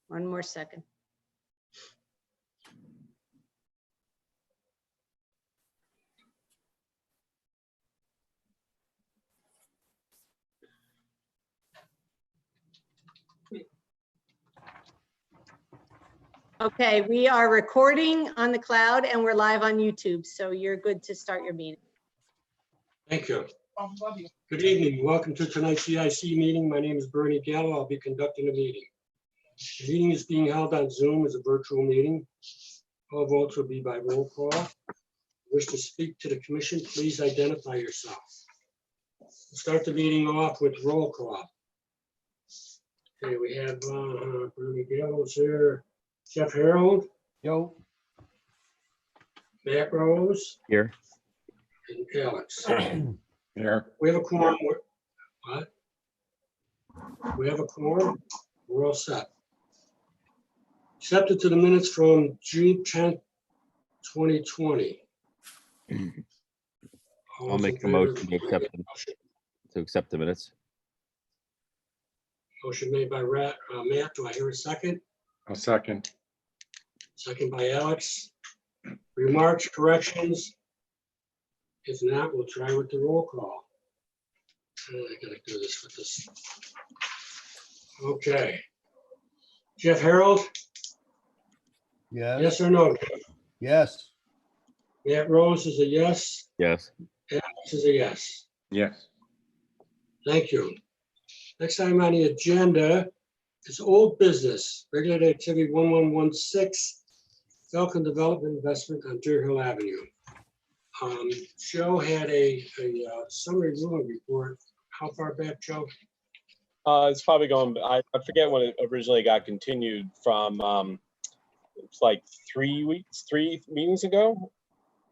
One more second. Okay, we are recording on the cloud and we're live on YouTube, so you're good to start your meeting. Thank you. Good evening. Welcome to tonight's EIC meeting. My name is Bernie Gallo. I'll be conducting the meeting. The meeting is being held on Zoom as a virtual meeting. All votes will be by roll call. If you wish to speak to the commission, please identify yourself. We'll start the meeting off with roll call. Okay, we have Bernie Gallo's here. Jeff Harold. Yo. Matt Rose. Here. And Alex. Here. We have a quorum. What? We have a quorum. We're all set. Accepted to the minutes from June 10th, 2020. I'll make a motion to accept the minutes. Motion made by Matt. Do I hear a second? A second. Second by Alex. Remarks, corrections? If not, we'll try with the roll call. I gotta do this with this. Okay. Jeff Harold, Yes. yes or no? Yes. Matt Rose is a yes. Yes. Alex is a yes. Yes. Thank you. Next item on the agenda is old business, regulated activity 1116, Falcon Development Investment on Deer Hill Avenue. Joe had a summary ruling report. How far back, Joe? It's probably going, I forget when it originally got continued from, it's like 3 meetings ago.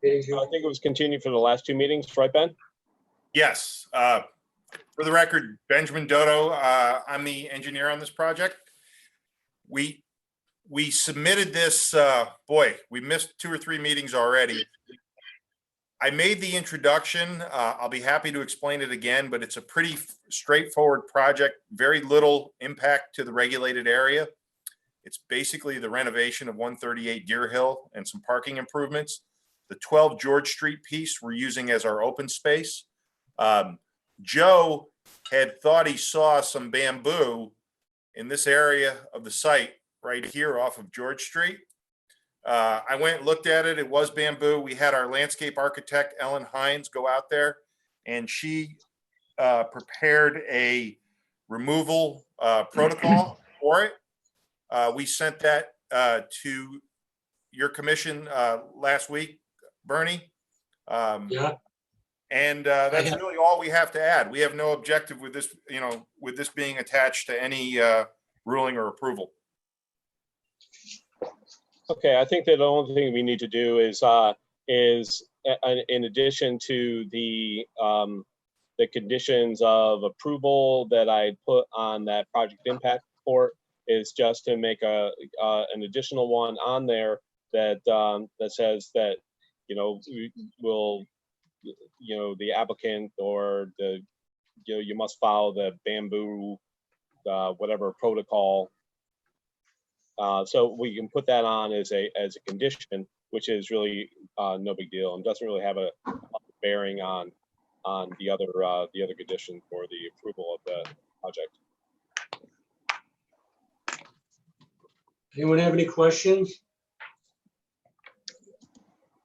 I think it was continued for the last 2 meetings, right, Ben? Yes. For the record, Benjamin Dodo, I'm the engineer on this project. We submitted this, we missed 2 or 3 meetings already. I made the introduction. I'll be happy to explain it again, but it's a pretty straightforward project, very little impact to the regulated area. It's basically the renovation of 138 Deer Hill and some parking improvements. The 12 George Street piece we're using as our open space. Joe had thought he saw some bamboo in this area of the site right here off of George Street. I went and looked at it. It was bamboo. We had our landscape architect, Ellen Hines, go out there, and she prepared a removal protocol for it. We sent that to your commission last week, Bernie. Yeah. And that's really all we have to add. We have no objective with this, with this being attached to any ruling or approval. Okay, I think that the only thing we need to do is in addition to the conditions of approval that I put on that project impact report, is just to make an additional one on there that that says that will the applicant or you must follow the bamboo whatever protocol. So we can put that on as a condition, which is really no big deal and doesn't really have a bearing on the other condition for the approval of the project. Anyone have any questions?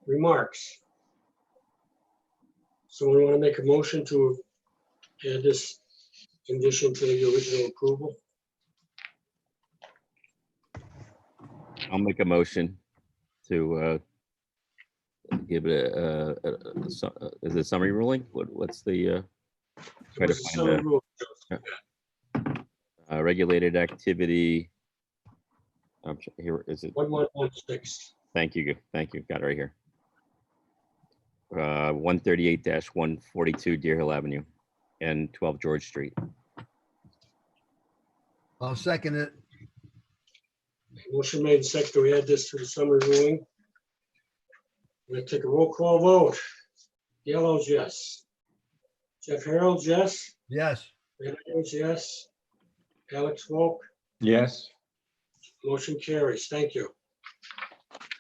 Remarks? Someone want to make a motion to add this condition to the original approval? I'll make a motion to give it is it summary ruling? What's the try to find the regulated activity? Here is it? 1116. Thank you. Got it right here. 138-142 Deer Hill Avenue and 12 George Street. I'll second it. Motion made and seconded to add this to the summary ruling. I'm going to take a roll call vote. Gallows, yes. Jeff Harold, yes. Yes. Matt Rose, yes. Alex Volk, Yes. Motion carries. Thank you.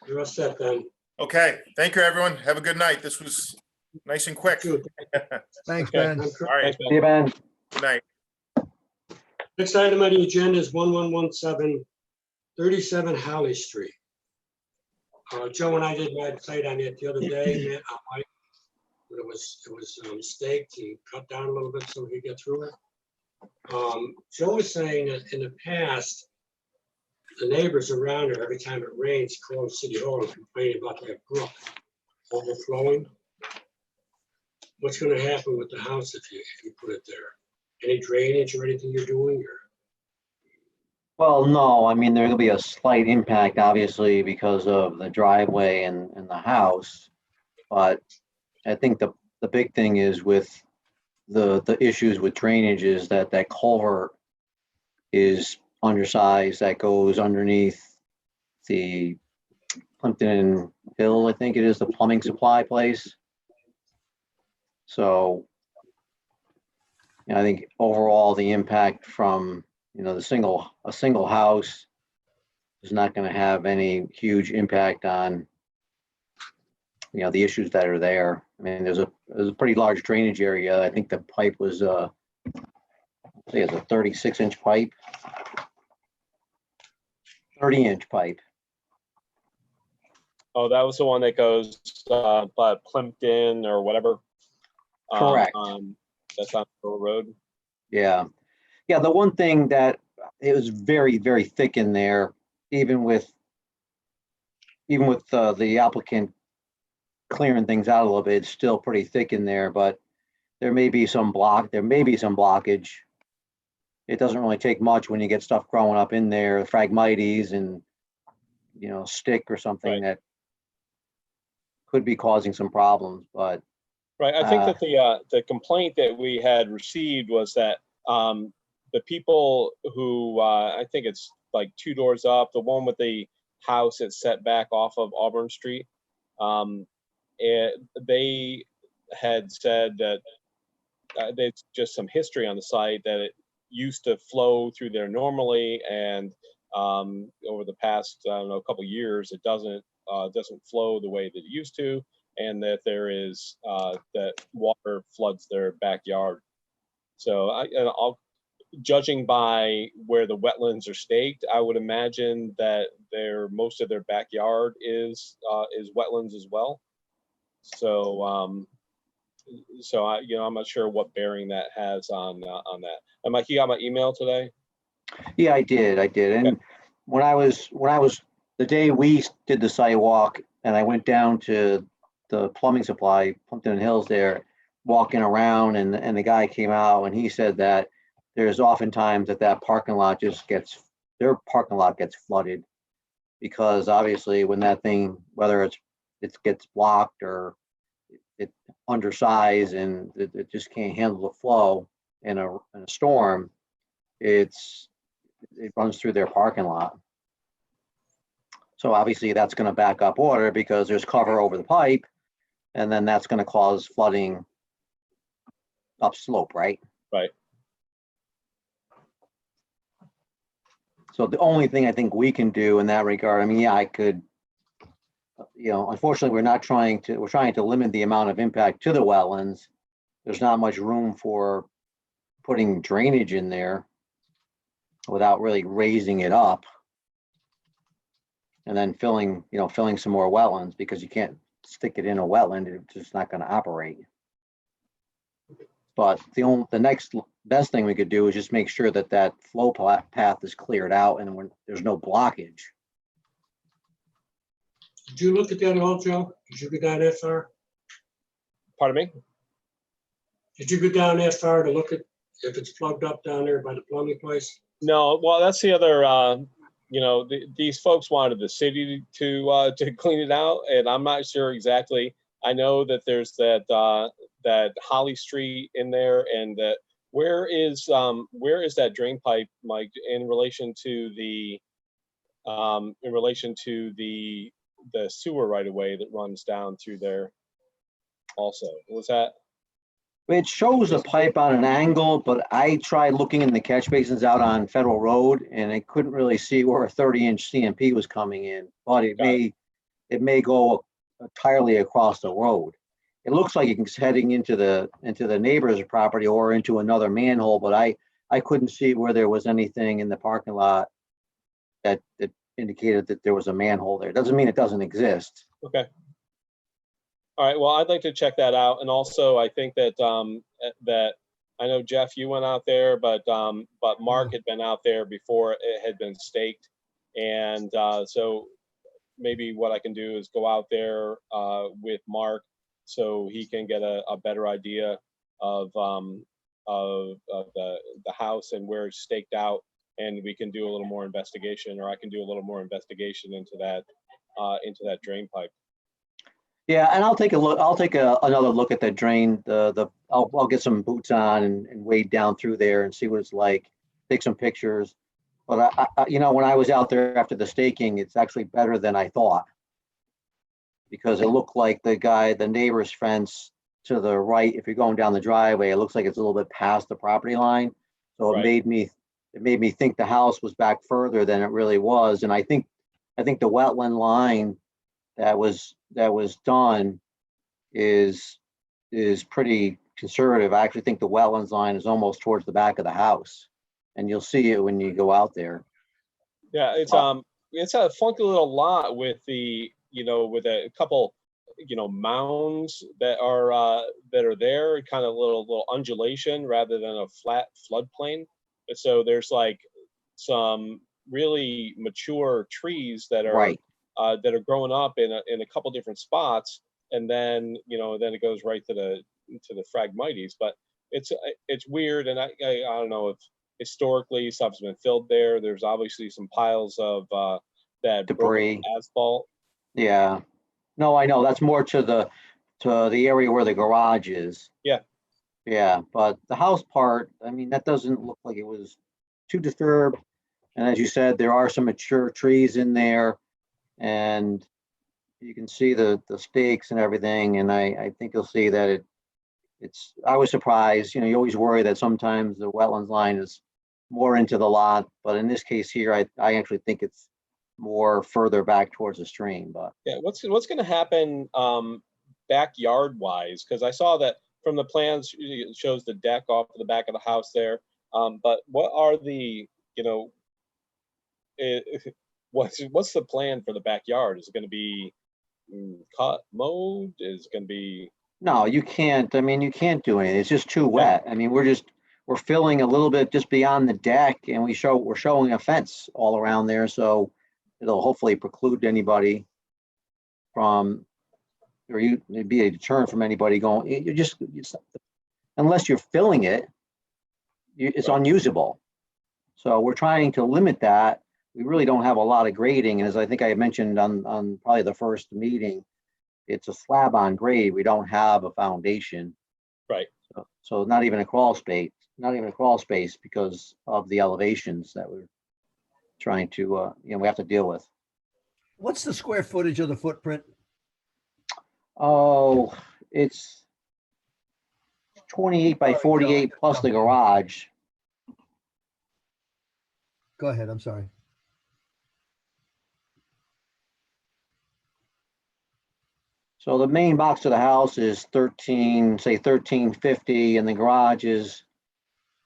You're all set then. Okay, thank you, everyone. Have a good night. This was nice and quick. Good. Thanks, Okay. Ben. I'm Chris. All right, Thanks, Ben. See you, Ben. good night. Next item on the agenda is 1117 37 Holly Street. Joe and I did my site on it the other day, Matt, Mike. It was staked and cut down a little bit so we could get through it. Joe was saying that in the past, the neighbors around her, every time it rains, call City Hall and complain about that brook overflowing. What's gonna happen with the house if you put it there? Any drainage or anything you're doing, or? Well, no, I mean, there'll be a slight impact, obviously, because of the driveway and the house. But I think the big thing is with the issues with drainage is that culvert is undersized, that goes underneath the Plimpton Hill, I think it is, the plumbing supply place. So, you know, I think overall the impact from, you know, a single house is not going to have any huge impact on, you know, the issues that are there. I mean, there's a pretty large drainage area. I think the pipe was I think it's a 36-inch pipe, 30-inch pipe. Oh, that was the one that goes by Plimpton or whatever. Correct. That's on the road. Yeah. Yeah, the one thing that it was very, very thick in there, even with the applicant clearing things out a little bit, it's still pretty thick in there, but there may be some blockage. It doesn't really take much when you get stuff growing up in there, Phragmites and, you know, stick or something Right. that could be causing some problems, but Right. I think that the complaint that we had received was that the people who I think it's like 2 doors up, the one with the house that's set back off of Auburn Street, they had said that there's just some history on the site that it used to flow through there normally, and over the past, I don't know, a couple of years, it doesn't flow the way that it used to, and that there is that water floods their backyard. So judging by where the wetlands are staked, I would imagine that most of their backyard is wetlands as well. So I'm not sure what bearing that has on that. Mike, you got my email today? yeah, I did. And Okay. when I was the day we did the sidewalk and I went down to the plumbing supply, Plimpton Hills there, walking around, and the guy came out and he said that there's oftentimes that parking lot their parking lot gets flooded, because obviously when that thing, whether it gets blocked or it's undersized and it just can't handle the flow in a storm, it runs through their parking lot. So obviously that's going to back up water because there's cover over the pipe, and then that's going to cause flooding upslope, right? Right. So the only thing I think we can do in that regard, I mean, yeah, I could, you know, unfortunately, we're trying to limit the amount of impact to the wetlands. There's not much room for putting drainage in there without really raising it up and then filling some more wetlands, because you can't stick it in a wetland. It's just not going to operate. But the next best thing we could do is just make sure that flow path is cleared out and when there's no blockage. Did you look at that at all, Joe? Did you go down that far? Pardon me? Did you go down that far to look at if it's plugged up down there by the plumbing place? No. Well, that's the other. These folks wanted the city to clean it out, and I'm not sure exactly. I know that there's that Holly Street in there, and that where is that drain pipe, Mike, in relation to the sewer right away that runs down through there? Also, was that? It shows a pipe on an angle, but I tried looking in the catch basins out on Federal Road and I couldn't really see where a 30-inch CMP was coming in, but it may go entirely across the road. It looks like it's heading into the neighbor's property or into another manhole, but I couldn't see where there was anything in the parking lot that indicated that there was a manhole there. Doesn't mean it doesn't exist. Okay. All right, well, I'd like to check that out. And also, I think that, that, I know Jeff, you went out there, but Mark had been out there before it had been staked. And so maybe what I can do is go out there with Mark so he can get a better idea of the house and where it's staked out. And we can do a little more investigation, or I can do a little more investigation into that drain pipe. Yeah, and I'll take a look. I'll take another look at that drain. I'll get some boots on and wade down through there and see what it's like. Take some pictures. But when I was out there after the staking, it's actually better than I thought, because it looked like the neighbor's fence to the right. If you're going down the driveway, it looks like it's a little bit past the property line. So Right. It made me think the house was back further than it really was. And I think the wetland line that was done is pretty conservative. I actually think the wetlands line is almost towards the back of the house, and you'll see it when you go out there. Yeah, it's a funky little lot with with a couple, mounds that are there, kind of little undulation rather than a flat floodplain. And so there's like some really mature trees that are Right. that are growing up in a couple different spots, and then then it goes right to the Phragmites. But it's weird, and I don't know if historically stuff's been filled there. There's obviously some piles of that Debris. broken asphalt. Yeah. No, I know. That's more to the area where the garage is. Yeah. Yeah, but the house part, I mean, that doesn't look like it was too disturbed. And as you said, there are some mature trees in there, and you can see the stakes and everything. And I think you'll see that I was surprised. You always worry that sometimes the wetlands line is more into the lot, but in this case here, I actually think it's more further back towards the stream. But Yeah, what's going to happen backyard wise? Because I saw that from the plans, it shows the deck off the back of the house there. But what are the what's the plan for the backyard? Is it going to be cut, mowed? Is it going to be? no, you can't. I mean, you can't do anything. It's just too wet. I mean, we're filling a little bit just beyond the deck, and we're showing a fence all around there, so it'll hopefully preclude anybody from, or it'd be a deterrent from anybody going. Unless you're filling it, it's unusable. So we're trying to limit that. We really don't have a lot of grading, and as I think I mentioned on probably the first meeting, it's a slab on grade. We don't have a foundation. Right. So not even a crawl space, because of the elevations that we're trying to, we have to deal with. What's the square footage of the footprint? Oh, it's 28 by 48 plus the garage. Go ahead, I'm sorry. So the main box of the house is 1350, and the garage is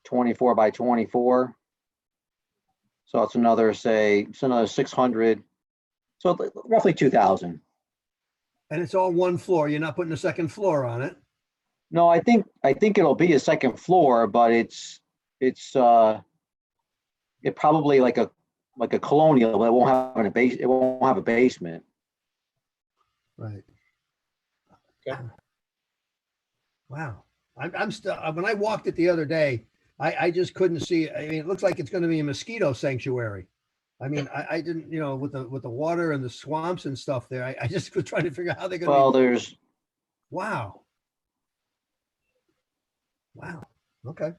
24 by 24. So it's another 600. So roughly 2,000. And it's all one floor. You're not putting a second floor on it? No, I think it'll be a second floor, but it's probably like a colonial, but it won't have a basement. Right. Okay. Wow. I'm still, when I walked it the other day, I just couldn't see. I mean, it looks like it's going to be a mosquito sanctuary. I mean, I didn't, with the water and the swamps and stuff there. I just was trying to figure out how they're going to. Well, there's. Wow. Okay.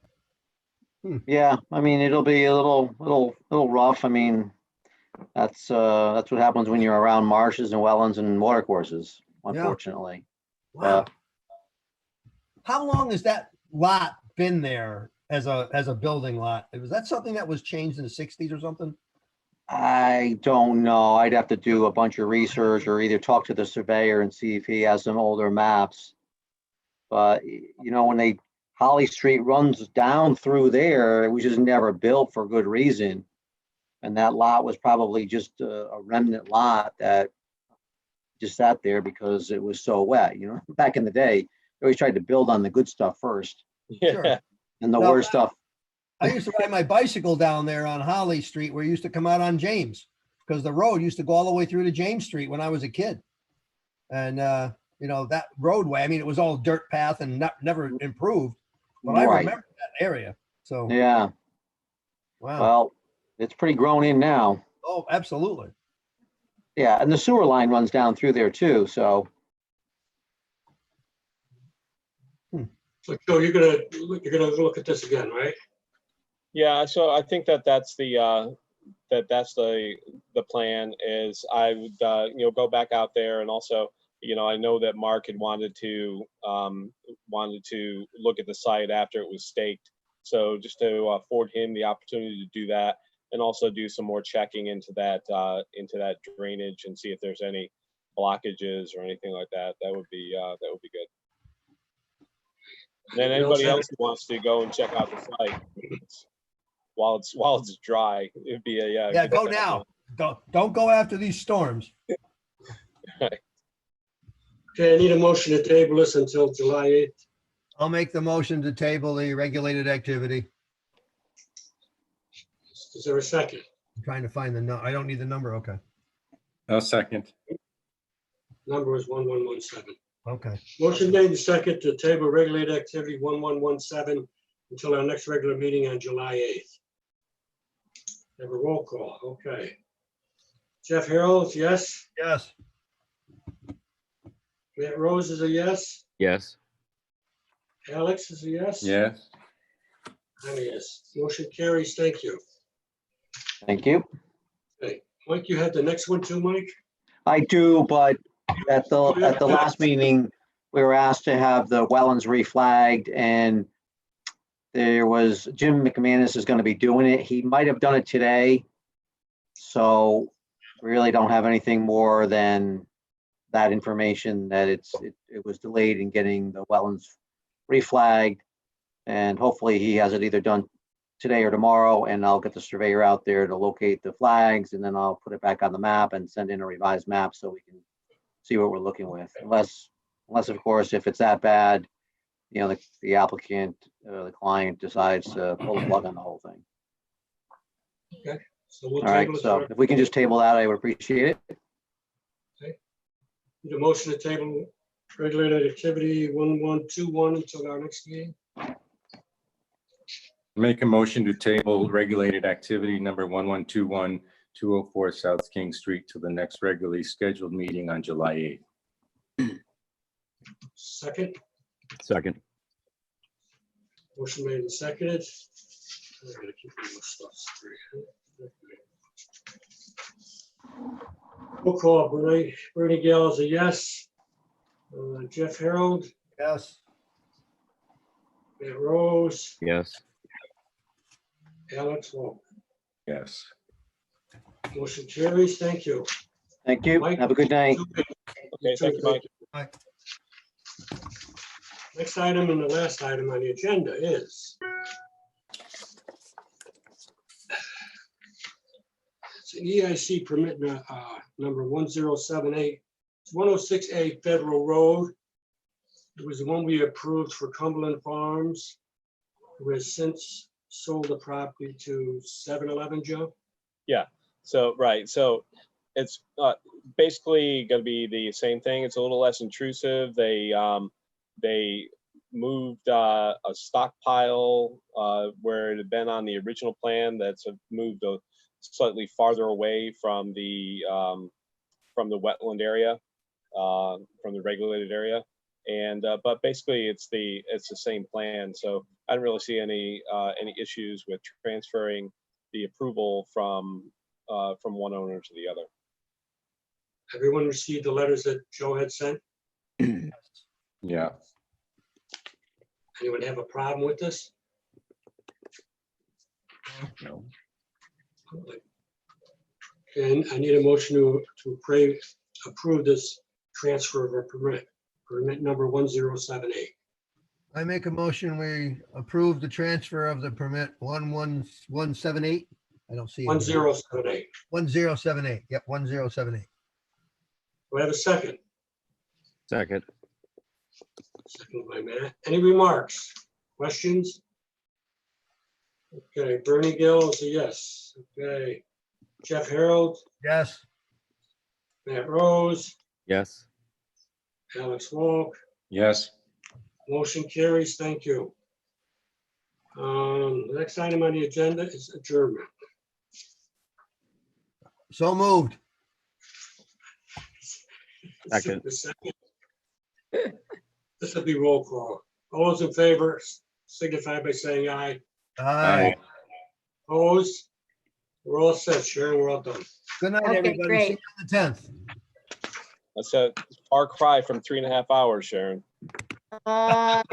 Yeah, I mean, it'll be a little rough. I mean, that's what happens when you're around marshes and wetlands and water courses, unfortunately. Wow. How long is that lot been there as a building lot? Was that something that was changed in the 60s or something? I don't know. I'd have to do a bunch of research or either talk to the surveyor and see if he has some older maps. But, you know, when Holly Street runs down through there, it was just never built for good reason. And that lot was probably just a remnant lot that just sat there because it was so wet, you know, back in the day, they always tried to build on the good stuff first Yeah. and the Well, worst stuff. I used to ride my bicycle down there on Holly Street where you used to come out on James because the road used to go all the way through to James Street when I was a kid. And, you know, that roadway, I mean, it was all dirt path and never improved, but I Right. remember that area. So, Yeah, wow. well, it's pretty grown in now. Oh, absolutely. Yeah, and the sewer line runs down through there too, so. So Joe, you're gonna look at this again, right? Yeah, so I think that's the plan is I would you know, go back out there, and also, you know, I know that Mark had wanted to look at the site after it was staked. So just to afford him the opportunity to do that, and also do some more checking into that drainage and see if there's any blockages or anything like that. That would be good. And then anybody else who wants to go and check out the site while it's dry, it'd be a Yeah, go now. Don't go after these storms. Okay, I need a motion to table this until July 8th. I'll make the motion to table the regulated activity. Is there a second? I'm trying to find the I don't need the number. Okay. I'll second. Number is 1117. Okay. Motion made and second to table regulated activity 1117 until our next regular meeting on July 8th. Have a roll call, okay. Jeff Harold, yes. Yes. Matt Rose is a yes. Yes. Alex is a yes. Yes. I'm a yes. Motion carries. Thank you. Thank you. Okay, Mike, you had the next one too, Mike? I do, but at the last meeting, we were asked to have the wetlands reflagged, and there was, Jim McManus is going to be doing it. He might have done it today. So we really don't have anything more than that information that it was delayed in getting the wetlands reflagged. And hopefully he has it either done today or tomorrow, and I'll get the surveyor out there to locate the flags, and then I'll put it back on the map and send in a revised map so we can see what we're looking with. Unless of course, if it's that bad, you know, the applicant, the client decides to pull the plug on the whole thing. Okay, so we'll All right, table it. so if we can just table that, I would appreciate it. Need a motion to table regulated activity 1121 until our next meeting. Make a motion to table regulated activity number 1121, 204 South King Street to the next regularly scheduled meeting on July 8th. Second, Second. motion made and seconded. I gotta keep all this stuff straight. Roll call, Bernie Gale is a yes. Jeff Harold, Yes. Matt Rose, Yes. Alex Wolf. Yes. Motion carries. Thank you. Thank you. Mike? Have a good night. Okay, thank you, Mike. Bye. Next item and the last item on the agenda is it's an EIC permit number 1078. It's 106A Federal Road. It was the one we approved for Cumberland Farms, who has since sold the property to 7-Eleven, Joe. So, right, so it's basically going to be the same thing. It's a little less intrusive. They moved a stockpile where it had been on the original plan that's moved slightly farther away from the wetland area, from the regulated area. And but basically it's the same plan. So I don't really see any issues with transferring the approval from one owner to the other. Everyone received the letters that Joe had sent? Yeah. Anyone have a problem with this? No. And I need a motion to approve this transfer of a permit number 1078. I make a motion, we approve the transfer of the permit 11178. I don't see it. 1078. 1078, yep, 1078. Do I have a second? Second. Second by Matt. Any remarks, questions? Okay, Bernie Gill is a yes. Okay, Jeff Harold, Yes, Matt Rose, Yes. Alex Walk, Yes. motion carries. Thank you. The next item on the agenda is adjournment. so moved. Second. This will be roll call. All those in favor signify by saying aye. Aye. Opposed? We're all set, Sharon. We're all done. Good night, Okay, everybody. See great. you on the 10th. That's a far cry from 3.5 hours, Sharon.